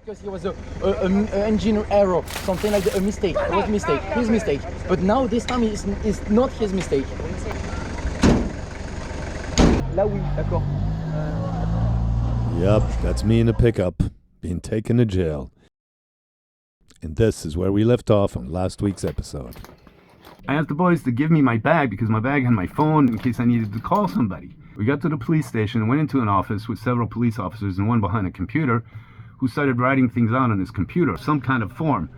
because it was a engine error, something like a mistake, a road mistake, his mistake. But now this time it's not his mistake. Là oui, d'accord. Yep, that's me in a pickup, being taken to jail. And this is where we left off on last week's episode. I asked the boys to give me my bag because my bag had my phone in case I needed to call somebody. We got to the police station and went into an office with several police officers and one behind a computer who started writing things out on his computer, some kind of form.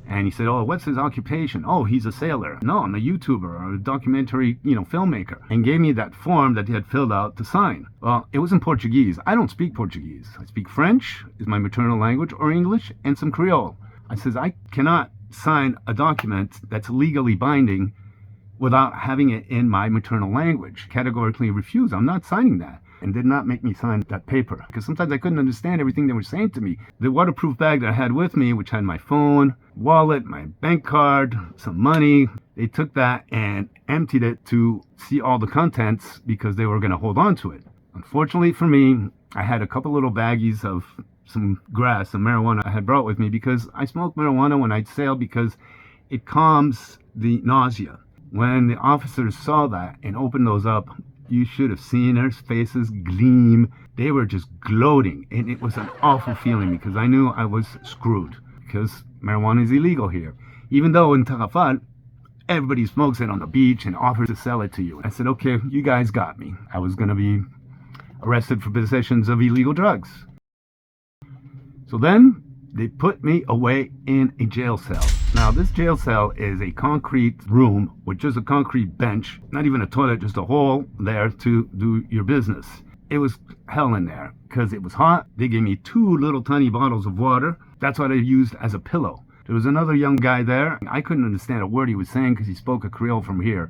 And he said, oh, what's his occupation? Oh, he's a sailor. No, I'm a YouTuber or a documentary, filmmaker. And gave me that form that he had filled out to sign. Well, it was in Portuguese. I don't speak Portuguese. I speak French, is my maternal language, or English, and some Creole. I says, I cannot sign a document that's legally binding without having it in my maternal language. Categorically refused. I'm not signing that. And did not make me sign that paper because sometimes I couldn't understand everything they were saying to me. The waterproof bag that I had with me, which had my phone, wallet, my bank card, some money, they took that and emptied it to see all the contents because they were going to hold on to it. Unfortunately for me, I had a couple little baggies of some grass, some marijuana I had brought with me because I smoke marijuana when I sail because it calms the nausea. When the officers saw that and opened those up, you should have seen their faces gleam. They were just gloating, and it was an awful feeling because I knew I was screwed because marijuana is illegal here. Even though in Tarrafal, everybody smokes it on the beach and offers to sell it to you. I said, okay, you guys got me. I was going to be arrested for possessions of illegal drugs. So then they put me away in a jail cell. Now, this jail cell is a concrete room with just a concrete bench, not even a toilet, just a hole there to do your business. It was hell in there because it was hot. They gave me 2 little tiny bottles of water. That's what I used as a pillow. There was another young guy there. I couldn't understand a word he was saying because he spoke a Creole from here.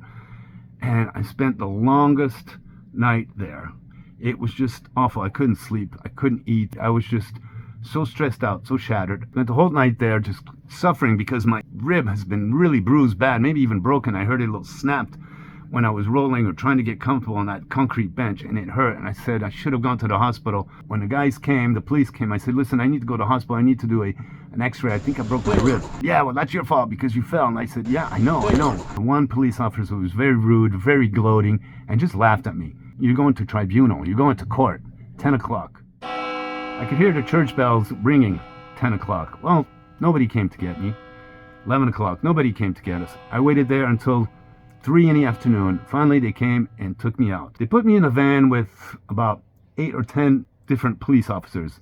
And I spent the longest night there. It was just awful. I couldn't sleep. I couldn't eat. I was just so stressed out, so shattered. Spent the whole night there just suffering because my rib has been really bruised bad, maybe even broken. I heard it a little snapped when I was rolling or trying to get comfortable on that concrete bench, and it hurt. And I said I should have gone to the hospital. When the guys came, the police came, I said, listen, I need to go to the hospital. I need to do an x-ray. I think I broke my rib. Yeah, well, that's your fault because you fell. And I said, yeah, I know. One police officer was very rude, very gloating, and just laughed at me. You're going to tribunal. You're going to court. 10 o'clock. I could hear the church bells ringing. 10 o'clock. Well, nobody came to get me. 11 o'clock. Nobody came to get us. I waited there until 3 in the afternoon. Finally, they came and took me out. They put me in a van with about 8 or 10 different police officers.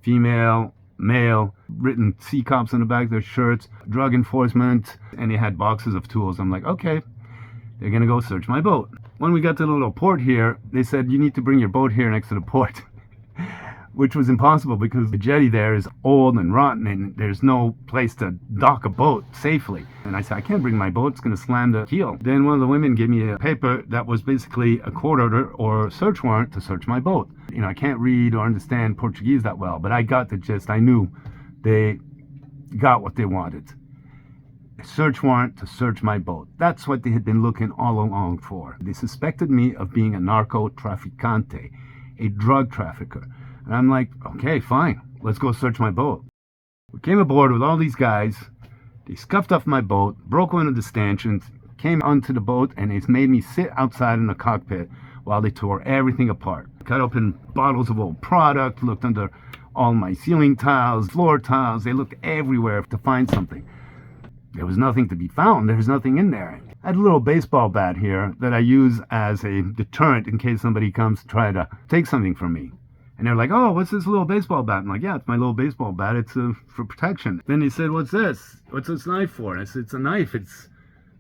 Female, male, written sea cops on the back of their shirts, drug enforcement, and they had boxes of tools. I'm like, okay, they're going to go search my boat. When we got to the little port here, they said, you need to bring your boat here next to the port. Which was impossible because the jetty there is old and rotten and there's no place to dock a boat safely. And I said, I can't bring my boat, it's going to slam the keel. Then one of the women gave me a paper that was basically a court order or search warrant to search my boat. I can't read or understand Portuguese that well, but I got the gist. I knew they got what they wanted. A search warrant to search my boat. That's what they had been looking all along for. They suspected me of being a narco traficante, a drug trafficker. And I'm like, okay, fine, let's go search my boat. We came aboard with all these guys. They scuffed off my boat, broke one of the stanchions, came onto the boat, and they made me sit outside in the cockpit while they tore everything apart. Cut open bottles of old product, looked under all my ceiling tiles, floor tiles. They looked everywhere to find something. There was nothing to be found. There was nothing in there. I had a little baseball bat here that I use as a deterrent in case somebody comes to try to take something from me. And they're like, oh, what's this little baseball bat? I'm like, yeah, it's my little baseball bat. It's for protection. Then they said, what's this? What's this knife for? And I said, it's a knife. It's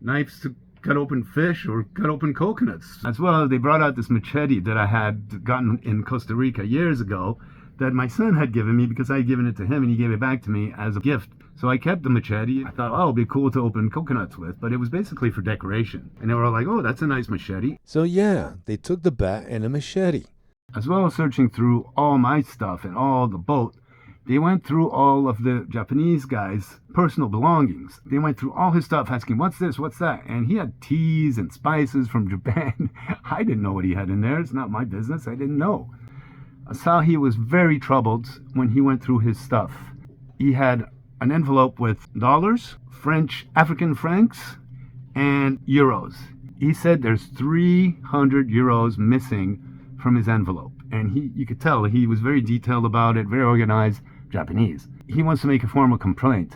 knives to cut open fish or cut open coconuts. As well, they brought out this machete that I had gotten in Costa Rica years ago that my son had given me because I had given it to him and he gave it back to me as a gift. So I kept the machete. I thought, oh, it'd be cool to open coconuts with, but it was basically for decoration. And they were all like, oh, that's a nice machete. So yeah, they took the bat and a machete. As well as searching through all my stuff and all the boat, they went through all of the Japanese guy's personal belongings. They went through all his stuff asking, what's this, what's that? And he had teas and spices from Japan. I didn't know what he had in there. It's not my business. I didn't know. I saw he was very troubled when he went through his stuff. he had an envelope with dollars, French, African francs, and euros. He said there's 300 euros missing from his envelope. And you could tell he was very detailed about it, very organized, Japanese. He wants to make a formal complaint.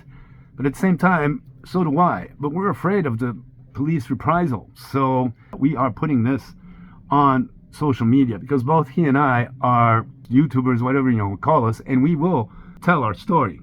But at the same time, so do I. But we're afraid of the police reprisal. So we are putting this on social media because both he and I are YouTubers, whatever you want to call us, and we will tell our story.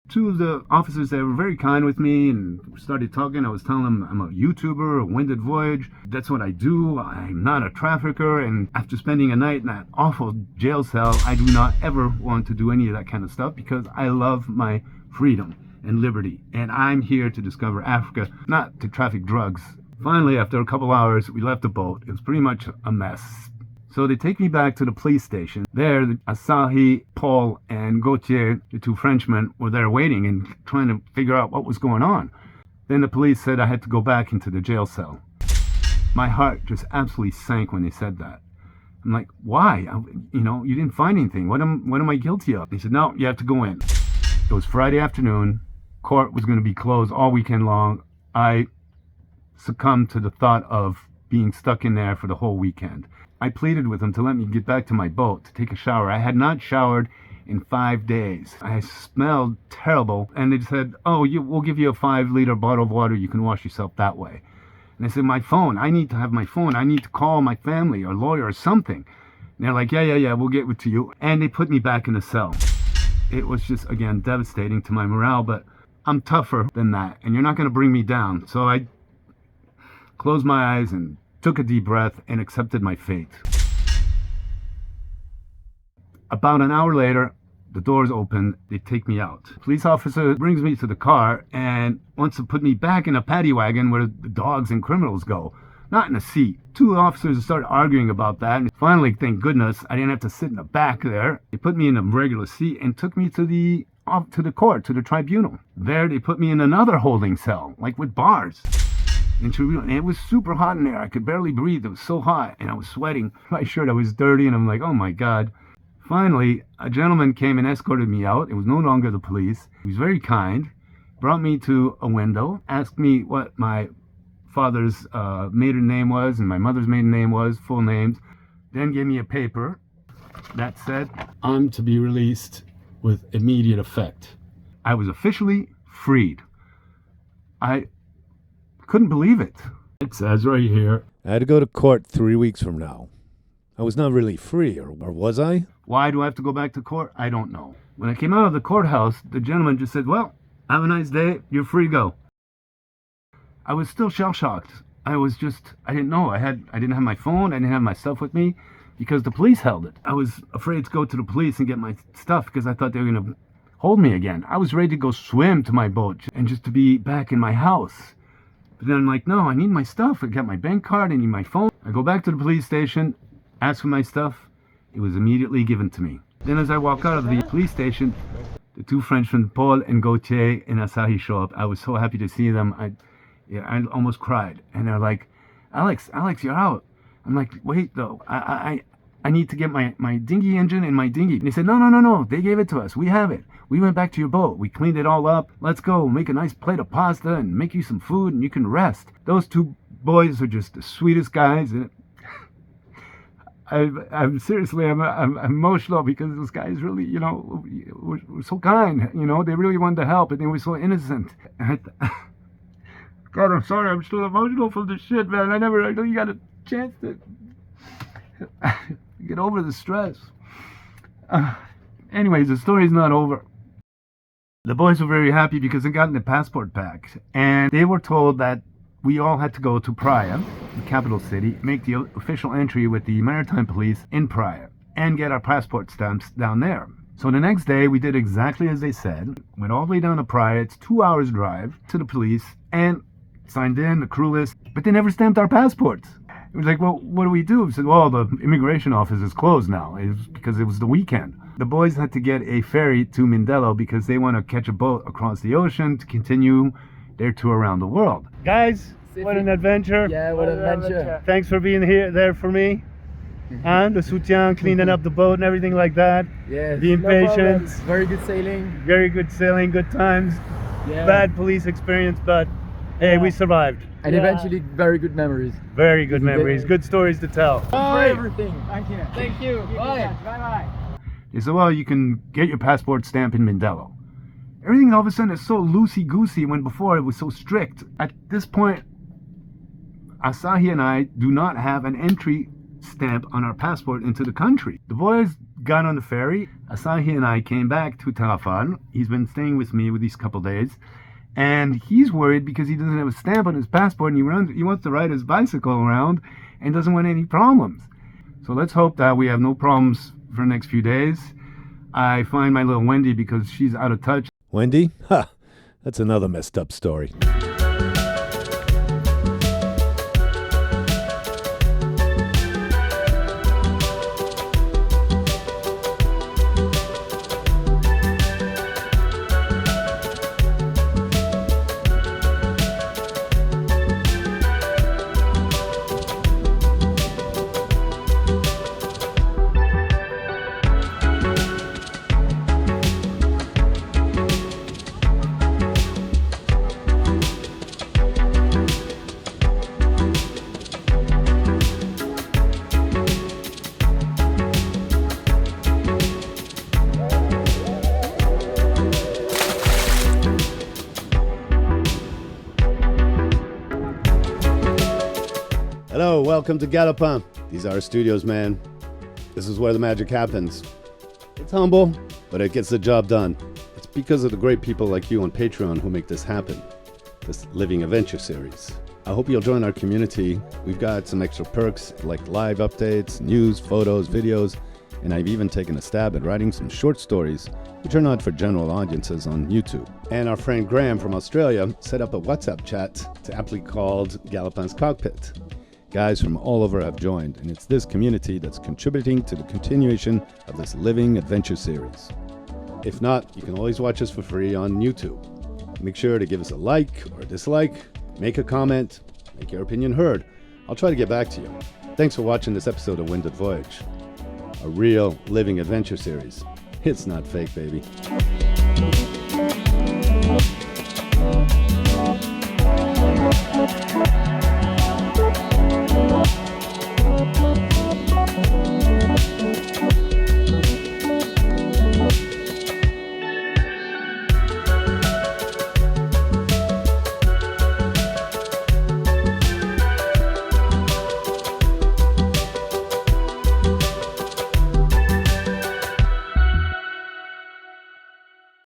Two of the officers, they were very kind with me and started talking. I was telling them I'm a YouTuber, a winded Voyage. That's what I do. I'm not a trafficker. And after spending a night in that awful jail cell, I do not ever want to do any of that kind of stuff because I love my freedom and liberty. And I'm here to discover Africa, not to traffic drugs. Finally, after a couple hours, we left the boat. It was pretty much a mess. So they take me back to the police station. There, Asahi, Paul, and Gauthier, the two Frenchmen, were there waiting and trying to figure out what was going on. Then the police said I had to go back into the jail cell. My heart just absolutely sank when they said that. I'm like, why? You didn't find anything. What am I guilty of? They said, no, you have to go in. It was Friday afternoon. Court was going to be closed all weekend long. I succumbed to the thought of being stuck in there for the whole weekend. I pleaded with them to let me get back to my boat to take a shower. I had not showered in 5 days. I smelled terrible. And they said, we'll give you a 5-liter bottle of water. You can wash yourself that way. And I said, my phone. I need to have my phone. I need to call my family or lawyer or something. And they're like, yeah, we'll get it to you. And they put me back in the cell. It was just, again, devastating to my morale. But I'm tougher than that. And you're not going to bring me down. So I closed my eyes and took a deep breath and accepted my fate. About an hour later, the doors open, they take me out. Police officer brings me to the car and wants to put me back in a paddy wagon where the dogs and criminals go, not in a seat. Two officers started arguing about that, and finally, thank goodness, I didn't have to sit in the back there. They put me in a regular seat and took me to the court, to the tribunal. There, they put me in another holding cell, like with bars. And it was super hot in there. I could barely breathe. It was so hot, and I was sweating. My shirt, I was dirty, and I'm like, oh my God. Finally, a gentleman came and escorted me out. It was no longer the police. He was very kind, brought me to a window, asked me what my father's maiden name was and my mother's maiden name was, full names, then gave me a paper that said, I'm to be released with immediate effect. I was officially freed. I couldn't believe it. It says right here, I had to go to court 3 weeks from now. I was not really free, or was I? Why do I have to go back to court? I don't know. When I came out of the courthouse, the gentleman just said, well, have a nice day. You're free to go. I was still shell-shocked. I didn't know. I didn't have my phone. I didn't have my stuff with me because the police held it. I was afraid to go to the police and get my stuff because I thought they were going to hold me again. I was ready to go swim to my boat and just to be back in my house. But then I'm like, no, I need my stuff. I got my bank card. I need my phone. I go back to the police station, ask for my stuff. It was immediately given to me. Then as I walk out of the police station, the two Frenchmen, Paul and Gauthier and Asahi, show up. I was so happy to see them. I almost cried. And they're like, Alex, you're out. I'm like, wait, though. I need to get my dinghy engine and my dinghy. And they said, no. They gave it to us. We have it. We went back to your boat. We cleaned it all up. Let's go make a nice plate of pasta and make you some food and you can rest. Those two boys are just the sweetest guys. And I'm seriously, I'm emotional because those guys really, were so kind. They really wanted to help and they were so innocent. God, I'm sorry. I'm still emotional from this shit, man. I never really got a chance to get over the stress. Anyways, the story's not over. The boys were very happy because they got the passport back, and they were told that we all had to go to Praia, the capital city, make the official entry with the maritime police in Praia, and get our passport stamps down there. So the next day, we did exactly as they said, went all the way down to Praia. It's 2 hours drive to the police, and signed in the crew list, but they never stamped our passports. It was like, well, what do we do? We said, well, the immigration office is closed now. It was because it was the weekend. The boys had to get a ferry to Mindelo because they want to catch a boat across the ocean to continue their tour around the world. Guys, what an adventure. Yeah, what an adventure. Thanks for being there for me. And the soutien, cleaning up the boat and everything like that. Yes. Being no patient. problems. Very good sailing. Very good sailing, good times. Yeah. Bad police experience, but hey, we survived. And eventually, very good memories. Very good memories, good stories to tell. For everything. Thank you. Thank you. Bye. Bye-bye. They said, well, you can get your passport stamp in Mindelo. Everything all of a sudden is so loosey-goosey when before it was so strict. At this point, Asahi and I do not have an entry stamp on our passport into the country. The boys got on the ferry. Asahi and I came back to Tarrafal. He's been staying with me with these couple days. And he's worried because he doesn't have a stamp on his passport and he wants to ride his bicycle around and doesn't want any problems. So let's hope that we have no problems for the next few days. I find my little Wendy because she's out of touch. Wendy? Ha! That's another messed up story. Hello, welcome to Galopin. These are our studios, man. This is where the magic happens. It's humble, but it gets the job done. It's because of the great people like you on Patreon who make this happen. This Living Adventure series. I hope you'll join our community. We've got some extra perks like live updates, news, photos, videos, and I've even taken a stab at writing some short stories which are not for general audiences on YouTube. And our friend Graham from Australia set up a WhatsApp chat to aptly called Galopin's Cockpit. Guys from all over have joined, and it's this community that's contributing to the continuation of this Living Adventure series. If not, you can always watch us for free on YouTube. Make sure to give us a like or a dislike, make a comment, make your opinion heard. I'll try to get back to you. Thanks for watching this episode of Voyage, a real Living Adventure series. It's not fake, baby.